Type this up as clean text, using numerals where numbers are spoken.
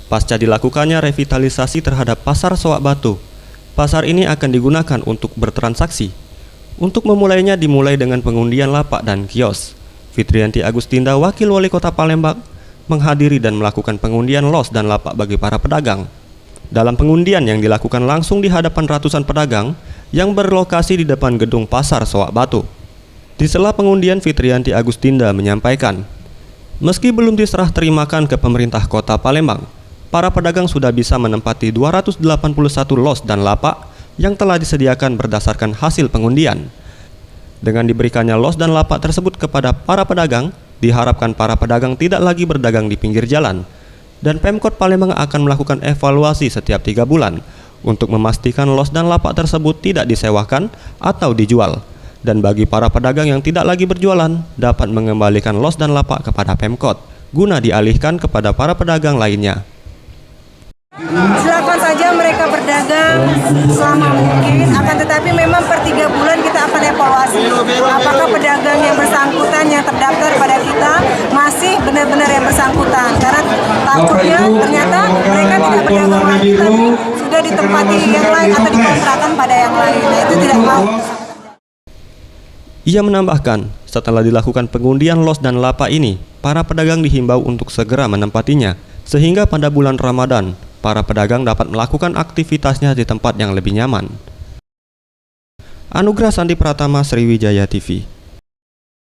Pasca dilakukannya revitalisasi terhadap Pasar Soak Batu, pasar ini akan digunakan untuk bertransaksi. Untuk memulainya dimulai dengan pengundian lapak dan kios. Fitriyanti Agustinda, Wakil Wali Kota Palembang, menghadiri dan melakukan pengundian los dan lapak bagi para pedagang. Dalam pengundian yang dilakukan langsung di hadapan ratusan pedagang yang berlokasi di depan gedung Pasar Soak Batu. Di sela pengundian, Fitriyanti Agustinda menyampaikan, meski belum diserah terimakan ke pemerintah Kota Palembang, para pedagang sudah bisa menempati 281 los dan lapak yang telah disediakan berdasarkan hasil pengundian. Dengan diberikannya los dan lapak tersebut kepada para pedagang, diharapkan para pedagang tidak lagi berdagang di pinggir jalan, dan Pemkot Palembang akan melakukan evaluasi setiap 3 bulan untuk memastikan los dan lapak tersebut tidak disewakan atau dijual. Dan bagi para pedagang yang tidak lagi berjualan, dapat mengembalikan los dan lapak kepada Pemkot guna dialihkan kepada para pedagang lainnya. Silakan saja mereka berdagang selama mungkin, akan tetapi memang per 3 bulan kita akan evaluasi apakah pedagang yang bersangkutan yang terdaftar pada kita masih benar-benar yang bersangkutan, karena takutnya ternyata mereka tidak berdagang lagi tapi sudah ditempati yang lain atau dikontrakan pada yang lain. Nah, itu tidak mau. Ia menambahkan, setelah dilakukan pengundian los dan lapak ini, para pedagang dihimbau untuk segera menempatinya, sehingga pada bulan Ramadan, para pedagang dapat melakukan aktivitasnya di tempat yang lebih nyaman. Anugrah Sandi Pratama, Sriwijaya TV.